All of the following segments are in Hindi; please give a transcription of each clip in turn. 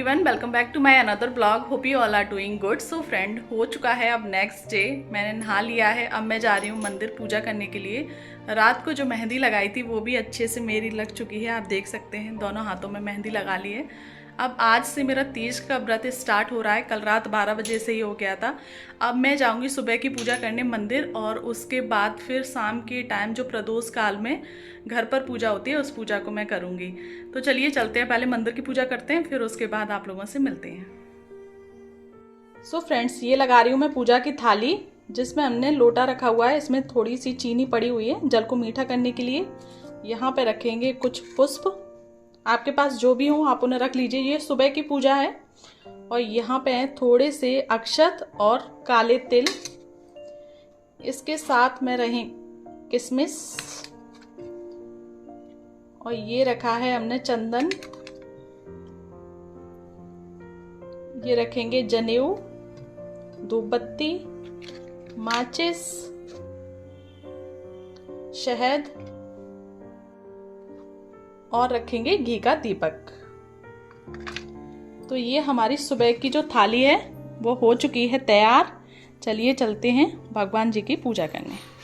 Everyone, welcome back to my another blog. Hope you all are doing good. So friend, हो चुका है अब नेक्स्ट डे। मैंने नहा लिया है। अब मैं जा रही हूँ मंदिर पूजा करने के लिए। रात को जो मेहंदी लगाई थी वो भी अच्छे से मेरी लग चुकी है। आप देख सकते हैं दोनों हाथों में मेहंदी लगा ली है। अब आज से मेरा तीज का व्रत स्टार्ट हो रहा है। कल रात 12 बजे से ही हो गया था। अब मैं जाऊंगी सुबह की पूजा करने मंदिर, और उसके बाद फिर शाम के टाइम जो प्रदोष काल में घर पर पूजा होती है उस पूजा को मैं करूंगी। तो चलिए चलते हैं, पहले मंदिर की पूजा करते हैं, फिर उसके बाद आप लोगों से मिलते हैं। सो फ्रेंड्स, ये लगा रही हूँ मैं पूजा की थाली, जिसमें हमने लोटा रखा हुआ है। इसमें थोड़ी सी चीनी पड़ी हुई है जल को मीठा करने के लिए। यहाँ पे रखेंगे कुछ पुष्प, आपके पास जो भी हो आप उन्हें रख लीजिए। ये सुबह की पूजा है। और यहाँ पे हैं थोड़े से अक्षत और काले तिल। इसके साथ में रहें किशमिश, और ये रखा है हमने चंदन। ये रखेंगे जनेऊ, धूपबत्ती, माचिस, शहद, और रखेंगे घी का दीपक। तो ये हमारी सुबह की जो थाली है वो हो चुकी है तैयार। चलिए चलते हैं भगवान जी की पूजा करने।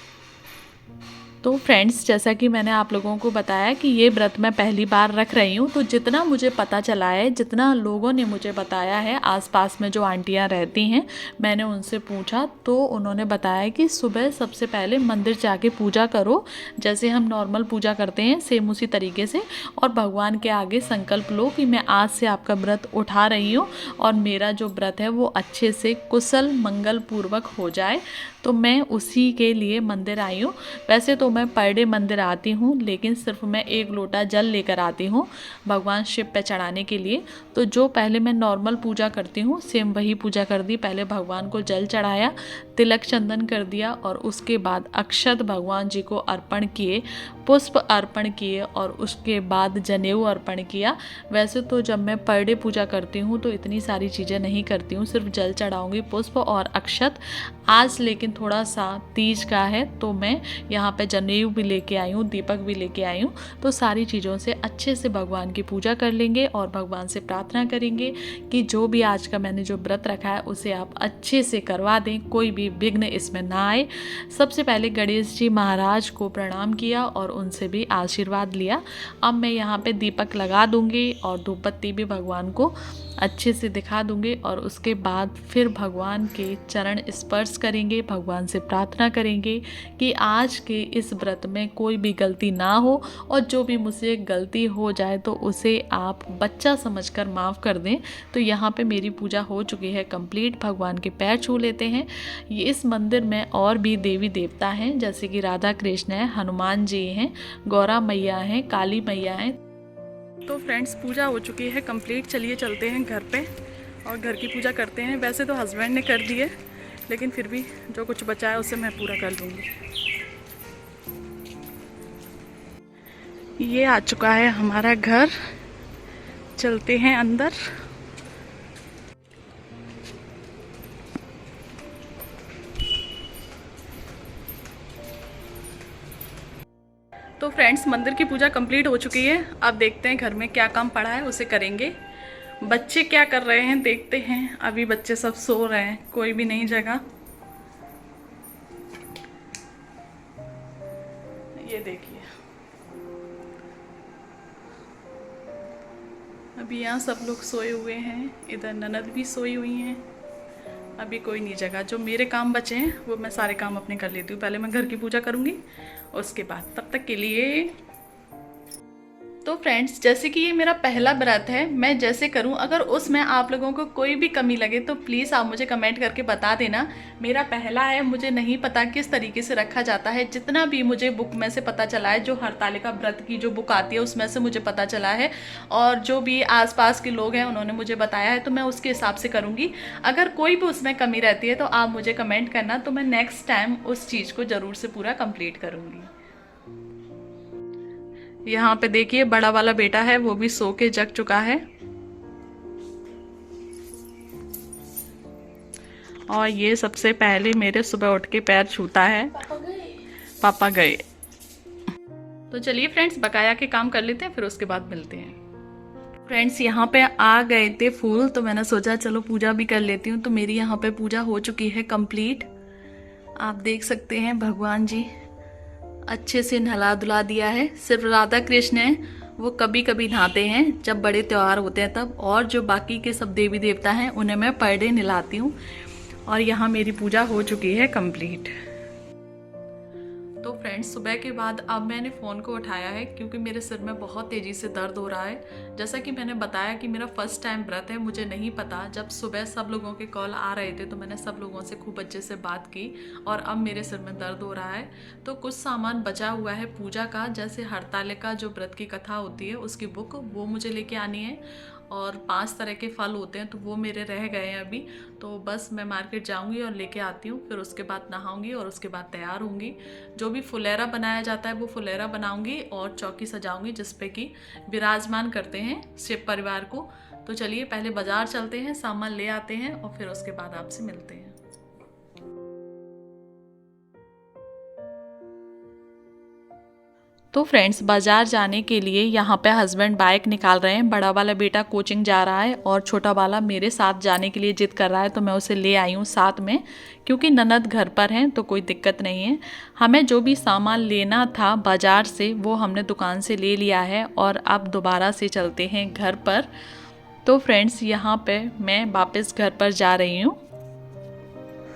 तो फ्रेंड्स, जैसा कि मैंने आप लोगों को बताया कि ये व्रत मैं पहली बार रख रही हूँ, तो जितना मुझे पता चला है, जितना लोगों ने मुझे बताया है, आसपास में जो आंटियाँ रहती हैं, मैंने उनसे पूछा तो उन्होंने बताया कि सुबह सबसे पहले मंदिर जाके पूजा करो, जैसे हम नॉर्मल पूजा करते हैं सेम उसी तरीके से, और भगवान के आगे संकल्प लो कि मैं आज से आपका व्रत उठा रही हूँ और मेरा जो व्रत है वो अच्छे से कुशल मंगल पूर्वक हो जाए। तो मैं उसी के लिए मंदिर आई हूँ। वैसे तो मैं पर डे मंदिर आती हूँ, लेकिन सिर्फ मैं 1 लोटा जल लेकर आती हूँ भगवान शिव पे चढ़ाने के लिए। तो जो पहले मैं नॉर्मल पूजा करती हूँ सेम वही पूजा कर दी। पहले भगवान को जल चढ़ाया, तिलक चंदन कर दिया, और उसके बाद अक्षत भगवान जी को अर्पण किए, पुष्प अर्पण किए, और उसके बाद जनेऊ अर्पण किया। वैसे तो जब मैं पर डे पूजा करती हूँ तो इतनी सारी चीज़ें नहीं करती हूँ, सिर्फ जल चढ़ाऊँगी, पुष्प और अक्षत। आज लेकिन थोड़ा सा तीज का है तो मैं यहाँ पे जनेऊ भी लेके आई हूँ, दीपक भी लेके आई हूँ। तो सारी चीज़ों से अच्छे से भगवान की पूजा कर लेंगे और भगवान से प्रार्थना करेंगे कि जो भी आज का मैंने जो व्रत रखा है उसे आप अच्छे से करवा दें, कोई भी विघ्न इसमें ना आए। सबसे पहले गणेश जी महाराज को प्रणाम किया और उनसे भी आशीर्वाद लिया। अब मैं यहाँ पे दीपक लगा दूँगी और धूपबत्ती भी भगवान को अच्छे से दिखा दूँगी, और उसके बाद फिर भगवान के चरण स्पर्श करेंगे, भगवान से प्रार्थना करेंगे कि आज के इस व्रत में कोई भी गलती ना हो, और जो भी मुझसे गलती हो जाए तो उसे आप बच्चा समझकर माफ़ कर दें। तो यहाँ पे मेरी पूजा हो चुकी है कंप्लीट। भगवान के पैर छू लेते हैं। ये इस मंदिर में और भी देवी देवता हैं, जैसे कि राधा कृष्ण है, हनुमान जी हैं, गौरा मैया हैं, काली मैया हैं। तो फ्रेंड्स, पूजा हो चुकी है कंप्लीट। चलिए चलते हैं घर पे और घर की पूजा करते हैं। वैसे तो हस्बैंड ने कर दी है, लेकिन फिर भी जो कुछ बचा है उसे मैं पूरा कर लूँगी। ये आ चुका है हमारा घर। चलते हैं अंदर। तो फ्रेंड्स, मंदिर की पूजा कंप्लीट हो चुकी है। अब देखते हैं घर में क्या काम पड़ा है उसे करेंगे। बच्चे क्या कर रहे हैं देखते हैं। अभी बच्चे सब सो रहे हैं, कोई भी नहीं जगा। ये देखिए, अभी यहाँ सब लोग सोए हुए हैं। इधर ननद भी सोई हुई हैं। अभी कोई नहीं जगा। जो मेरे काम बचे हैं वो मैं सारे काम अपने कर लेती हूँ। पहले मैं घर की पूजा करूँगी, उसके बाद। तब तक के लिए तो फ्रेंड्स, जैसे कि ये मेरा पहला व्रत है, मैं जैसे करूं, अगर उसमें आप लोगों को कोई भी कमी लगे तो प्लीज़ आप मुझे कमेंट करके बता देना। मेरा पहला है, मुझे नहीं पता किस तरीके से रखा जाता है। जितना भी मुझे बुक में से पता चला है, जो हरतालिका व्रत की जो बुक आती है उसमें से मुझे पता चला है, और जो भी आसपास के लोग हैं उन्होंने मुझे बताया है, तो मैं उसके हिसाब से करूँगी। अगर कोई भी उसमें कमी रहती है तो आप मुझे कमेंट करना, तो मैं नेक्स्ट टाइम उस चीज़ को ज़रूर से पूरा कंप्लीट करूँगी। यहाँ पे देखिए, बड़ा वाला बेटा है वो भी सो के जग चुका है। और ये सबसे पहले मेरे सुबह उठ के पैर छूता है। पापा गए। तो चलिए फ्रेंड्स, बकाया के काम कर लेते हैं, फिर उसके बाद मिलते हैं। फ्रेंड्स यहाँ पे आ गए थे फूल, तो मैंने सोचा चलो पूजा भी कर लेती हूँ। तो मेरी यहाँ पे पूजा हो चुकी है कंप्लीट। आप देख सकते हैं भगवान जी अच्छे से नहला धुला दिया है। सिर्फ राधा कृष्ण है वो कभी कभी नहाते हैं जब बड़े त्यौहार होते हैं तब, और जो बाकी के सब देवी देवता हैं उन्हें मैं पर डे नहलाती हूँ। और यहाँ मेरी पूजा हो चुकी है कंप्लीट। तो फ्रेंड्स सुबह के बाद अब मैंने फ़ोन को उठाया है क्योंकि मेरे सिर में बहुत तेज़ी से दर्द हो रहा है। जैसा कि मैंने बताया कि मेरा फर्स्ट टाइम व्रत है, मुझे नहीं पता। जब सुबह सब लोगों के कॉल आ रहे थे तो मैंने सब लोगों से खूब अच्छे से बात की और अब मेरे सिर में दर्द हो रहा है। तो कुछ सामान बचा हुआ है पूजा का, जैसे हरतालिका जो व्रत की कथा होती है उसकी बुक, वो मुझे लेके आनी है। और 5 तरह के फल होते हैं तो वो मेरे रह गए हैं अभी। तो बस मैं मार्केट जाऊंगी और लेके आती हूँ, फिर उसके बाद नहाऊंगी और उसके बाद तैयार होंगी। जो भी फुलेरा बनाया जाता है वो फुलेरा बनाऊंगी और चौकी सजाऊंगी जिसपे कि विराजमान करते हैं शिव परिवार को। तो चलिए पहले बाजार चलते हैं, सामान ले आते हैं और फिर उसके बाद आपसे मिलते हैं। तो फ्रेंड्स बाज़ार जाने के लिए यहाँ पे हस्बैंड बाइक निकाल रहे हैं। बड़ा वाला बेटा कोचिंग जा रहा है और छोटा वाला मेरे साथ जाने के लिए जिद कर रहा है, तो मैं उसे ले आई हूँ साथ में, क्योंकि ननद घर पर हैं तो कोई दिक्कत नहीं है। हमें जो भी सामान लेना था बाज़ार से वो हमने दुकान से ले लिया है और अब दोबारा से चलते हैं घर पर। तो फ्रेंड्स यहाँ पर मैं वापस घर पर जा रही हूँ।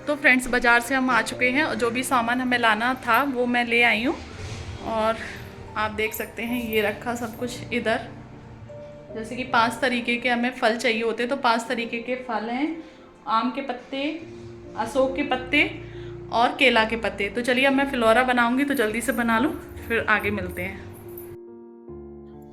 तो फ्रेंड्स बाज़ार से हम आ चुके हैं और जो भी सामान हमें लाना था वो मैं ले आई हूँ। और आप देख सकते हैं ये रखा सब कुछ इधर। जैसे कि 5 तरीके के हमें फल चाहिए होते, तो 5 तरीके के फल हैं। आम के पत्ते, अशोक के पत्ते और केला के पत्ते। तो चलिए अब मैं फिलोरा बनाऊंगी तो जल्दी से बना लूँ, फिर आगे मिलते हैं।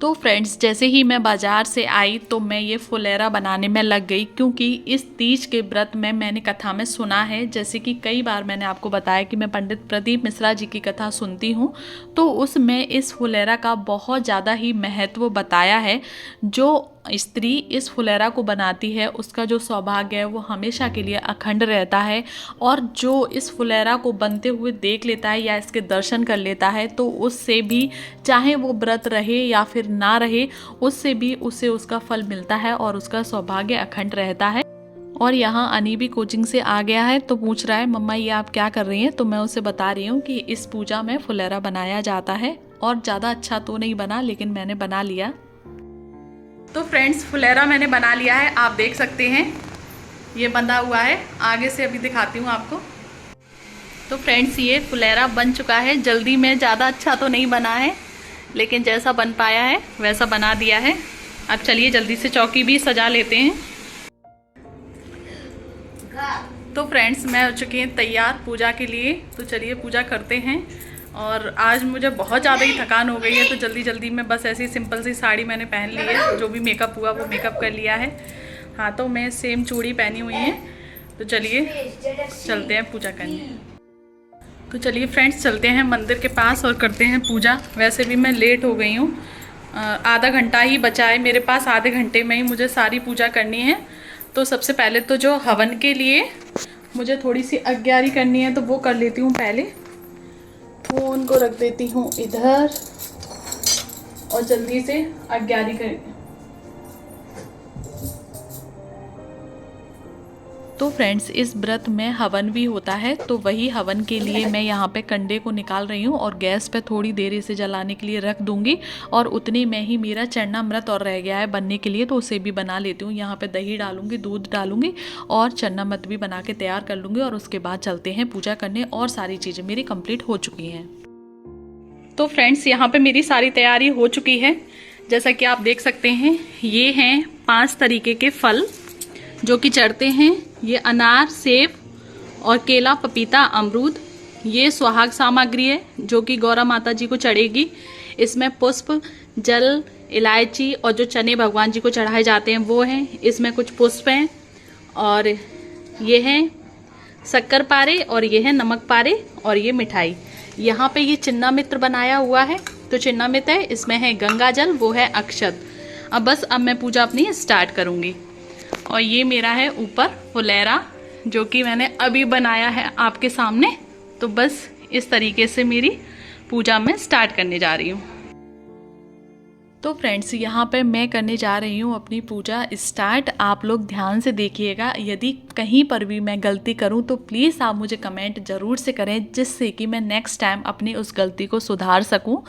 तो फ्रेंड्स जैसे ही मैं बाज़ार से आई तो मैं ये फुलेरा बनाने में लग गई, क्योंकि इस तीज के व्रत में मैंने कथा में सुना है, जैसे कि कई बार मैंने आपको बताया कि मैं पंडित प्रदीप मिश्रा जी की कथा सुनती हूँ, तो उसमें इस फुलेरा का बहुत ज़्यादा ही महत्व बताया है। जो स्त्री इस फुलेरा को बनाती है उसका जो सौभाग्य है वो हमेशा के लिए अखंड रहता है, और जो इस फुलेरा को बनते हुए देख लेता है या इसके दर्शन कर लेता है तो उससे भी, चाहे वो व्रत रहे या फिर ना रहे, उससे भी उसे उसका फल मिलता है और उसका सौभाग्य अखंड रहता है। और यहाँ अनी भी कोचिंग से आ गया है तो पूछ रहा है मम्मा ये आप क्या कर रही हैं। तो मैं उसे बता रही हूँ कि इस पूजा में फुलेरा बनाया जाता है, और ज़्यादा अच्छा तो नहीं बना लेकिन मैंने बना लिया। तो फ्रेंड्स फुलेरा मैंने बना लिया है, आप देख सकते हैं ये बंधा हुआ है। आगे से अभी दिखाती हूँ आपको। तो फ्रेंड्स ये फुलेरा बन चुका है। जल्दी में, ज़्यादा अच्छा तो नहीं बना है लेकिन जैसा बन पाया है वैसा बना दिया है। अब चलिए जल्दी से चौकी भी सजा लेते हैं। तो फ्रेंड्स मैं हो चुकी हैं तैयार पूजा के लिए, तो चलिए पूजा करते हैं। और आज मुझे बहुत ज़्यादा ही थकान हो गई है तो जल्दी जल्दी में बस ऐसी सिंपल सी साड़ी मैंने पहन ली है। जो भी मेकअप हुआ वो मेकअप कर लिया है। हाथों में सेम चूड़ी पहनी हुई है। तो चलिए चलते हैं पूजा करने। तो चलिए फ्रेंड्स चलते हैं मंदिर के पास और करते हैं पूजा। वैसे भी मैं लेट हो गई हूँ, आधा घंटा ही बचा है मेरे पास। आधे घंटे में ही मुझे सारी पूजा करनी है। तो सबसे पहले तो जो हवन के लिए मुझे थोड़ी सी अग्यारी करनी है तो वो कर लेती हूँ पहले। फोन को रख देती हूँ इधर और जल्दी से अग्यारी कर। तो फ्रेंड्स इस व्रत में हवन भी होता है, तो वही हवन के लिए मैं यहाँ पे कंडे को निकाल रही हूँ और गैस पे थोड़ी देर इसे जलाने के लिए रख दूँगी। और उतने में ही मेरा चरणामृत और रह गया है बनने के लिए, तो उसे भी बना लेती हूँ। यहाँ पे दही डालूँगी, दूध डालूँगी और चरणामृत भी बना के तैयार कर लूँगी। और उसके बाद चलते हैं पूजा करने, और सारी चीज़ें मेरी कंप्लीट हो चुकी हैं। तो फ्रेंड्स यहाँ पर मेरी सारी तैयारी हो चुकी है। जैसा कि आप देख सकते हैं ये हैं 5 तरीके के फल जो कि चढ़ते हैं। ये अनार, सेब और केला, पपीता, अमरूद। ये सुहाग सामग्री है जो कि गौरा माता जी को चढ़ेगी। इसमें पुष्प, जल, इलायची और जो चने भगवान जी को चढ़ाए जाते हैं वो हैं। इसमें कुछ पुष्प हैं और ये हैं शक्कर पारे और ये है नमक पारे और ये मिठाई। यहाँ पे ये चिन्नामित्र बनाया हुआ है, तो चिन्नामित्र है, इसमें है गंगा जल, वो है अक्षत। अब मैं पूजा अपनी स्टार्ट करूँगी। और ये मेरा है ऊपर फुलेरा जो कि मैंने अभी बनाया है आपके सामने। तो बस इस तरीके से मेरी पूजा मैं स्टार्ट करने जा रही हूँ। तो फ्रेंड्स यहाँ पे मैं करने जा रही हूँ अपनी पूजा स्टार्ट। आप लोग ध्यान से देखिएगा, यदि कहीं पर भी मैं गलती करूँ तो प्लीज़ आप मुझे कमेंट ज़रूर से करें, जिससे कि मैं नेक्स्ट टाइम अपनी उस गलती को सुधार सकूँ।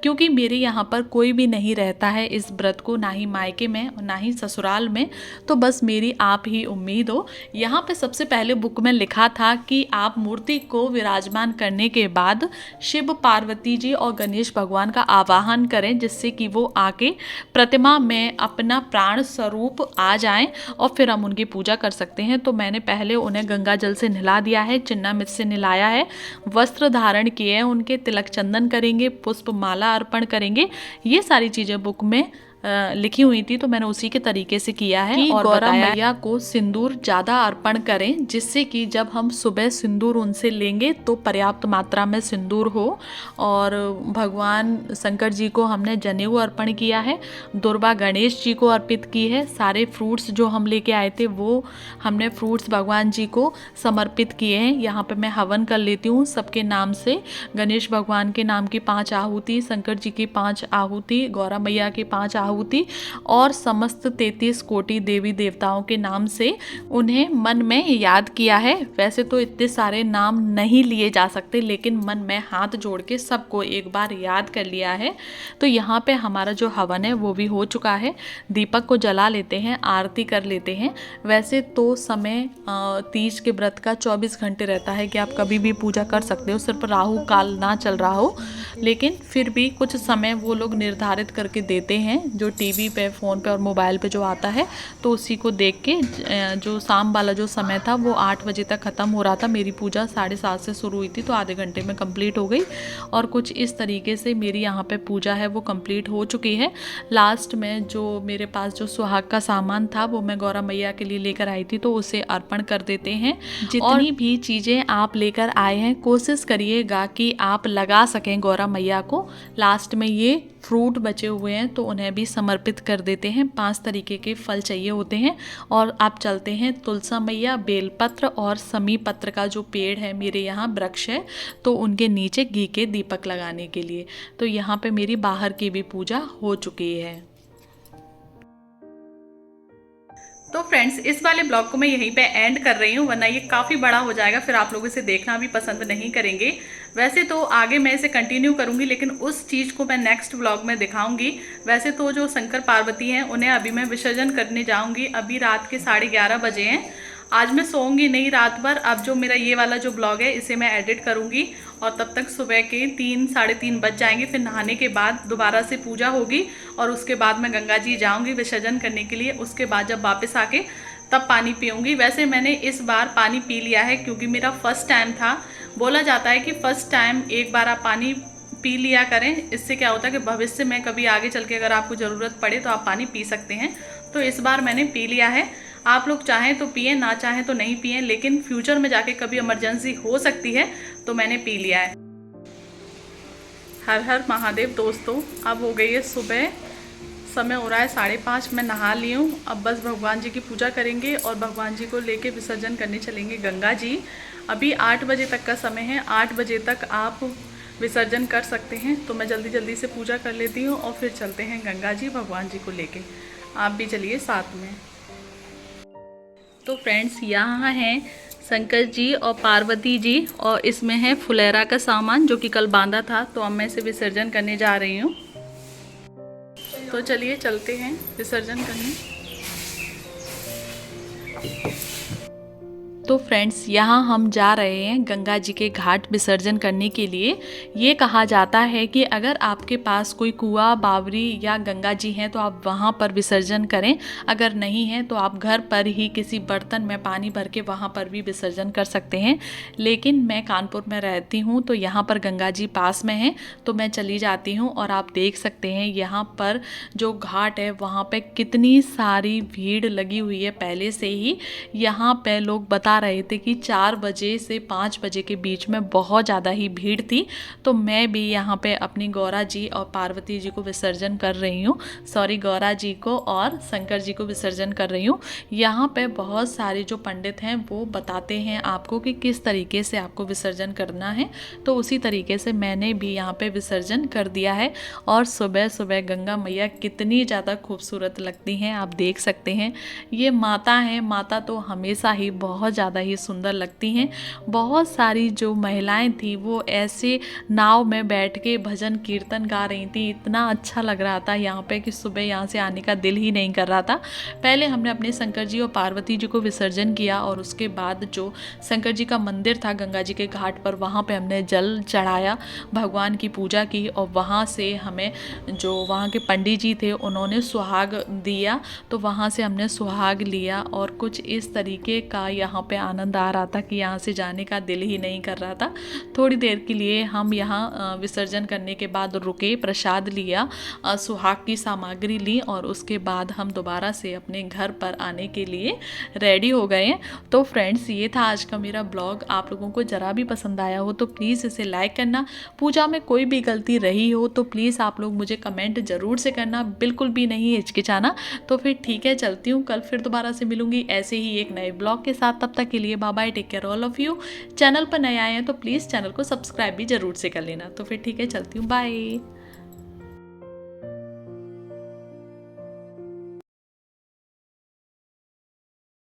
क्योंकि मेरे यहाँ पर कोई भी नहीं रहता है इस व्रत को, ना ही मायके में और ना ही ससुराल में, तो बस मेरी आप ही उम्मीद हो। यहाँ पे सबसे पहले बुक में लिखा था कि आप मूर्ति को विराजमान करने के बाद शिव, पार्वती जी और गणेश भगवान का आवाहन करें, जिससे कि वो आके प्रतिमा में अपना प्राण स्वरूप आ जाएं और फिर हम उनकी पूजा कर सकते हैं। तो मैंने पहले उन्हें गंगा जल से नहला दिया है, चिन्नामृत से नहलाया है, वस्त्र धारण किए हैं, उनके तिलक चंदन करेंगे, पुष्प माला अर्पण करेंगे। ये सारी चीज़ें बुक में लिखी हुई थी, तो मैंने उसी के तरीके से किया है। और गौरा मैया को सिंदूर ज़्यादा अर्पण करें, जिससे कि जब हम सुबह सिंदूर उनसे लेंगे तो पर्याप्त मात्रा में सिंदूर हो। और भगवान शंकर जी को हमने जनेऊ अर्पण किया है, दुर्वा गणेश जी को अर्पित की है। सारे फ्रूट्स जो हम लेके आए थे वो हमने फ्रूट्स भगवान जी को समर्पित किए हैं। यहाँ पे मैं हवन कर लेती हूँ सबके नाम से। गणेश भगवान के नाम की 5 आहुति, शंकर जी की 5 आहुति, गौरा मैया की 5 आहुति और समस्त 33 कोटि देवी देवताओं के नाम से उन्हें मन में याद किया है। वैसे तो इतने सारे नाम नहीं लिए जा सकते, लेकिन मन में हाथ जोड़ के सबको एक बार याद कर लिया है। तो यहाँ पे हमारा जो हवन है वो भी हो चुका है। दीपक को जला लेते हैं, आरती कर लेते हैं। वैसे तो समय तीज के व्रत का 24 घंटे रहता है कि आप कभी भी पूजा कर सकते हो, सिर्फ राहु काल ना चल रहा हो, लेकिन फिर भी कुछ समय वो लोग निर्धारित करके देते हैं, जो टीवी पे, फ़ोन पे और मोबाइल पे जो आता है, तो उसी को देख के जो शाम वाला जो समय था वो 8 बजे तक ख़त्म हो रहा था। मेरी पूजा 7:30 से शुरू हुई थी, तो आधे घंटे में कंप्लीट हो गई और कुछ इस तरीके से मेरी यहाँ पे पूजा है वो कंप्लीट हो चुकी है। लास्ट में जो मेरे पास जो सुहाग का सामान था वो मैं गौरा मैया के लिए लेकर आई थी, तो उसे अर्पण कर देते हैं। जितनी भी चीज़ें आप लेकर आए हैं कोशिश करिएगा कि आप लगा सकें गौरा मैया को। लास्ट में ये फ्रूट बचे हुए हैं तो उन्हें भी समर्पित कर देते हैं। 5 तरीके के फल चाहिए होते हैं। और आप चलते हैं तुलसा मैया, बेलपत्र और समी पत्र का जो पेड़ है मेरे यहाँ वृक्ष है, तो उनके नीचे घी के दीपक लगाने के लिए। तो यहाँ पे मेरी बाहर की भी पूजा हो चुकी है। तो फ्रेंड्स, इस वाले ब्लॉग को मैं यहीं पे एंड कर रही हूँ, वरना ये काफ़ी बड़ा हो जाएगा, फिर आप लोग इसे देखना भी पसंद नहीं करेंगे। वैसे तो आगे मैं इसे कंटिन्यू करूँगी, लेकिन उस चीज़ को मैं नेक्स्ट ब्लॉग में दिखाऊंगी। वैसे तो जो शंकर पार्वती हैं उन्हें अभी मैं विसर्जन करने जाऊँगी। अभी रात के 11:30 बजे हैं। आज मैं सोऊंगी नहीं रात भर। अब जो मेरा ये वाला जो ब्लॉग है इसे मैं एडिट करूँगी और तब तक सुबह के 3 साढ़े 3 बज जाएंगे। फिर नहाने के बाद दोबारा से पूजा होगी और उसके बाद मैं गंगा जी जाऊँगी विसर्जन करने के लिए। उसके बाद जब वापस आके तब पानी पीऊँगी। वैसे मैंने इस बार पानी पी लिया है क्योंकि मेरा फर्स्ट टाइम था। बोला जाता है कि फ़र्स्ट टाइम एक बार आप पानी पी लिया करें, इससे क्या होता है कि भविष्य में कभी आगे चल के अगर आपको ज़रूरत पड़े तो आप पानी पी सकते हैं। तो इस बार मैंने पी लिया है। आप लोग चाहें तो पिए, ना चाहें तो नहीं पिए, लेकिन फ्यूचर में जाके कभी इमरजेंसी हो सकती है, तो मैंने पी लिया है। हर हर महादेव दोस्तों। अब हो गई है सुबह, समय हो रहा है 5:30। मैं नहा ली हूँ। अब बस भगवान जी की पूजा करेंगे और भगवान जी को लेके विसर्जन करने चलेंगे गंगा जी। अभी 8 बजे तक का समय है, 8 बजे तक आप विसर्जन कर सकते हैं। तो मैं जल्दी जल्दी से पूजा कर लेती हूँ और फिर चलते हैं गंगा जी भगवान जी को लेके। आप भी चलिए साथ में। तो फ्रेंड्स, यहाँ हैं शंकर जी और पार्वती जी और इसमें है फुलेरा का सामान जो कि कल बांधा था, तो अब मैं इसे विसर्जन करने जा रही हूँ। तो चलिए चलते हैं विसर्जन करने। तो फ्रेंड्स, यहाँ हम जा रहे हैं गंगा जी के घाट विसर्जन करने के लिए। ये कहा जाता है कि अगर आपके पास कोई कुआं, बावरी या गंगा जी हैं तो आप वहाँ पर विसर्जन करें। अगर नहीं है तो आप घर पर ही किसी बर्तन में पानी भर के वहाँ पर भी विसर्जन कर सकते हैं। लेकिन मैं कानपुर में रहती हूँ तो यहाँ पर गंगा जी पास में हैं, तो मैं चली जाती हूँ। और आप देख सकते हैं यहाँ पर जो घाट है वहाँ पर कितनी सारी भीड़ लगी हुई है पहले से ही। यहाँ पर लोग बता बता रहे थे कि 4 बजे से 5 बजे के बीच में बहुत ज़्यादा ही भीड़ थी। तो मैं भी यहाँ पे अपनी गौरा जी और पार्वती जी को विसर्जन कर रही हूँ, सॉरी गौरा जी को और शंकर जी को विसर्जन कर रही हूँ। यहाँ पे बहुत सारे जो पंडित हैं वो बताते हैं आपको कि किस तरीके से आपको विसर्जन करना है, तो उसी तरीके से मैंने भी यहाँ पे विसर्जन कर दिया है। और सुबह सुबह गंगा मैया कितनी ज़्यादा खूबसूरत लगती हैं, आप देख सकते हैं। ये माता हैं, माता तो हमेशा ही बहुत ज़्यादा ही सुंदर लगती हैं। बहुत सारी जो महिलाएं थी वो ऐसे नाव में बैठ के भजन कीर्तन गा रही थी। इतना अच्छा लग रहा था यहाँ पे कि सुबह यहाँ से आने का दिल ही नहीं कर रहा था। पहले हमने अपने शंकर जी और पार्वती जी को विसर्जन किया और उसके बाद जो शंकर जी का मंदिर था गंगा जी के घाट पर, वहाँ पे हमने जल चढ़ाया, भगवान की पूजा की। और वहाँ से हमें जो वहाँ के पंडित जी थे उन्होंने सुहाग दिया, तो वहाँ से हमने सुहाग लिया। और कुछ इस तरीके का यहाँ पे आनंद आ रहा था कि यहाँ से जाने का दिल ही नहीं कर रहा था। थोड़ी देर के लिए हम यहाँ विसर्जन करने के बाद रुके, प्रसाद लिया, सुहाग की सामग्री ली और उसके बाद हम दोबारा से अपने घर पर आने के लिए रेडी हो गए। तो फ्रेंड्स, ये था आज का मेरा ब्लॉग। आप लोगों को ज़रा भी पसंद आया हो तो प्लीज़ इसे लाइक करना। पूजा में कोई भी गलती रही हो तो प्लीज़ आप लोग मुझे कमेंट ज़रूर से करना, बिल्कुल भी नहीं हिचकिचाना। तो फिर ठीक है, चलती हूँ, कल फिर दोबारा से मिलूंगी ऐसे ही एक नए ब्लॉग के साथ। तब तक के लिए bye bye, take care all of you. Channel पर नए आए हैं तो प्लीज़ चैनल को सब्सक्राइब भी ज़रूर से कर लेना। तो फिर ठीक है, चलती हूँ, बाय।